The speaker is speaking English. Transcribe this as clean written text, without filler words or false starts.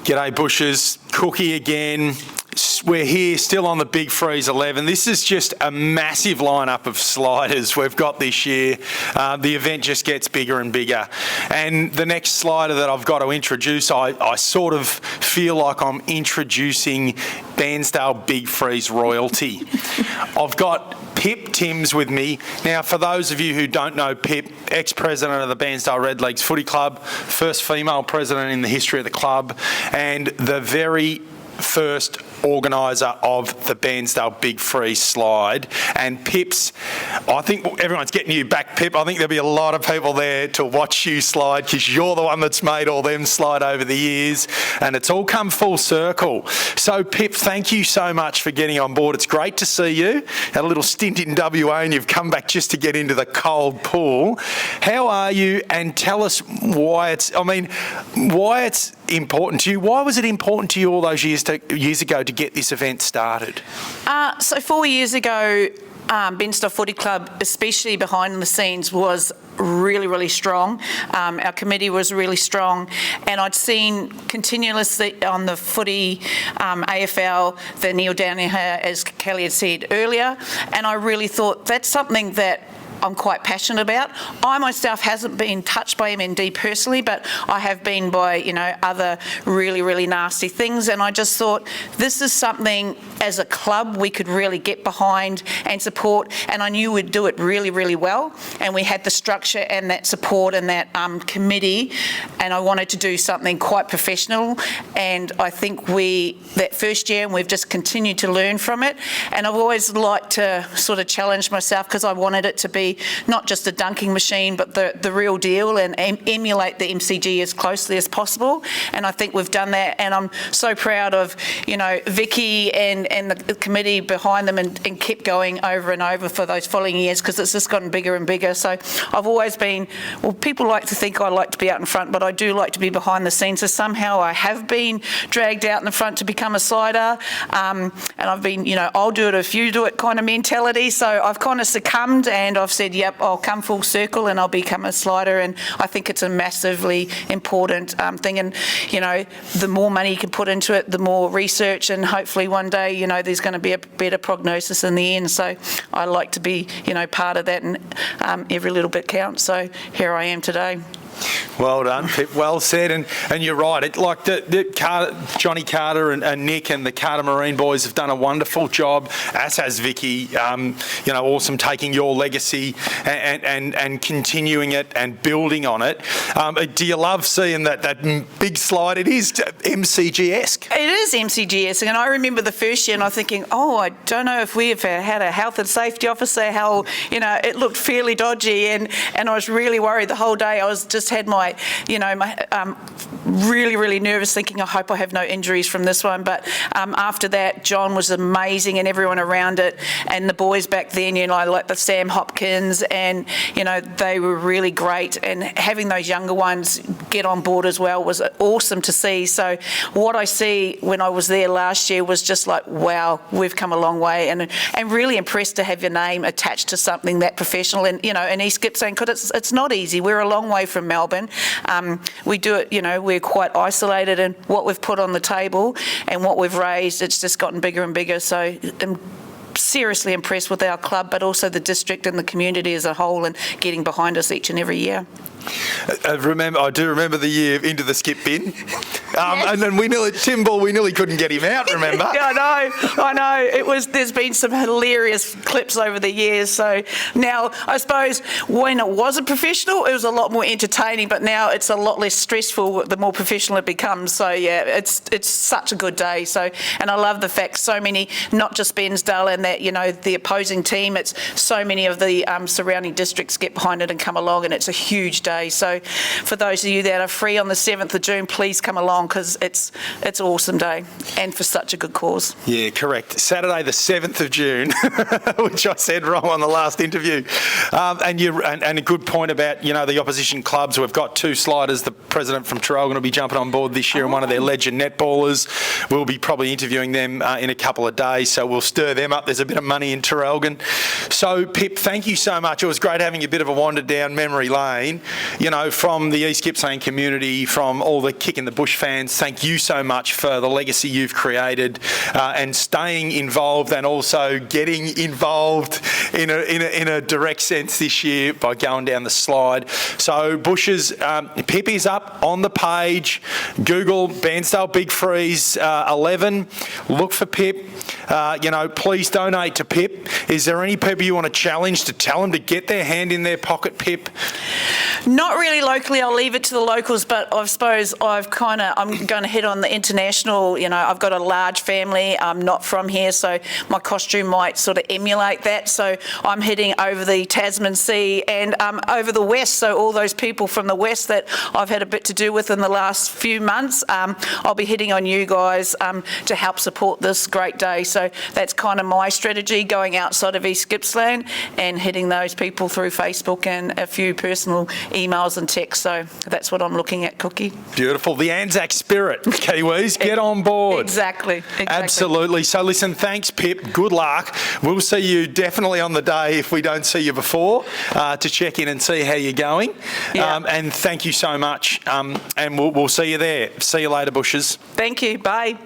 G'day Bushers, Cookie again. We're here still on the Big Freeze 11. This is just a massive lineup of sliders we've got this year. The event just gets bigger and bigger. And the next slider that I've got to introduce, I sort of feel like I'm introducing Bairnsdale Big Freeze royalty. I've got Pip Timms with me. Now, for those of you who don't know Pip, ex-president of the Bairnsdale Redlegs Footy Club, first female president in the history of the club, and the very first organiser of the Bairnsdale Big Freeze slide. And Pip's, I think everyone's getting you back, Pip. I think there'll be a lot of people there to watch you slide because you're the one that's made all them slide over the years, and it's all come full circle. So Pip, thank you so much for getting on board. It's great to see you. Had a little stint in WA and you've come back just to get into the cold pool. How are you? And tell us why it's important to you. Why was it important to you all those years ago to get this event started? So 4 years ago, Bairnsdale Footy Club, especially behind the scenes, was really, really strong. Our committee was really strong, and I'd seen continuously on the footy AFL the Neil Downiher, as Kelly had said earlier, and I really thought that's something that I'm quite passionate about. I myself hasn't been touched by MND personally, but I have been by, other really, really nasty things. And I just thought this is something as a club we could really get behind and support. And I knew we'd do it really, really well. And we had the structure and that support and that committee. And I wanted to do something quite professional. And I think that first year, and we've just continued to learn from it. And I've always liked to sort of challenge myself because I wanted it to be not just a dunking machine, but the real deal, and emulate the MCG as closely as possible. And I think we've done that. And I'm so proud of, Vicky and the committee behind them and kept going over and over for those following years because it's just gotten bigger and bigger. So I've always been, people like to think I like to be out in front, but I do like to be behind the scenes. So somehow I have been dragged out in the front to become a slider. And I've been, I'll do it if you do it kind of mentality. So I've kind of succumbed and I've said, yep, I'll come full circle and I'll become a slider. And I think it's a massively important thing. And, the more money you can put into it, the more research, and hopefully one day, there's going to be a better prognosis in the end. So I like to be, part of that, and every little bit counts. So here I am today. Well done, Pip. Well said, and you're right. Johnny Carter and Nick and the Carter Marine boys have done a wonderful job, as has Vicky. Awesome taking your legacy and continuing it and building on it. Do you love seeing that big slide? It is MCG-esque. It is MCG-esque, and I remember the first year, and I was thinking, I don't know if we've had a health and safety officer. How it looked fairly dodgy, and I was really worried the whole day. I was just had my really, really nervous, thinking, I hope I have no injuries from this one. But after that, John was amazing and everyone around it. And the boys back then, like the Sam Hopkins, and, they were really great. And having those younger ones get on board as well was awesome to see. So what I see when I was there last year was just like, wow, we've come a long way. And really impressed to have your name attached to something that professional. And, and he kept saying, because it's not easy. We're a long way from Melbourne. We do it, we're quite isolated, and what we've put on the table and what we've raised, it's just gotten bigger and bigger. So I'm seriously impressed with our club, but also the district and the community as a whole, and getting behind us each and every year. I do remember the year into the skip bin. Yes. And then we nearly couldn't get him out, remember? Yeah, I know. There's been some hilarious clips over the years. So now, I suppose, when it was a professional, it was a lot more entertaining, but now it's a lot less stressful the more professional it becomes. So yeah, it's such a good day. So, and I love the fact so many, not just Bairnsdale and that, the opposing team, it's so many of the surrounding districts get behind it and come along, and it's a huge day. So for those of you that are free on the 7th of June, please come along, because it's an awesome day and for such a good cause. Yeah, correct. Saturday the 7th of June, which I said wrong on the last interview. And a good point about, the opposition clubs. We've got 2 sliders. The president from Traralgon will be jumping on board this year, and one of their legend netballers. We'll be probably interviewing them in a couple of days, so we'll stir them up. There's a bit of money in Traralgon. So, Pip, thank you so much. It was great having a bit of a wander down memory lane. from the East Gippsland community, from all the Kick in the Bush fans, thank you so much for the legacy you've created and staying involved and also getting involved in a direct sense this year by going down the slide. So Bushes, Pip is up on the page. Google Bairnsdale Big Freeze 11. Look for Pip. Please donate to Pip. Is there any people you want to challenge to tell them to get their hand in their pocket, Pip? Not really locally. I'll leave it to the locals, but I suppose I'm going to hit on the international. I've got a large family. I'm not from here, so my costume might sort of emulate that. So I'm heading over the Tasman Sea and over the west. So all those people from the west that I've had a bit to do with in the last few months, I'll be hitting on you guys to help support this great day. So that's kind of my strategy, going outside of East Gippsland and hitting those people through Facebook and a few personal emails and texts. So that's what I'm looking at, Cookie. Beautiful. The Anzac spirit, Kiwis. Get on board. Exactly. Absolutely. So listen, thanks, Pip. Good luck. We'll see you definitely on the day if we don't see you before to check in and see how you're going. Yeah. And thank you so much. And we'll see you there. See you later, Bushes. Thank you. Bye.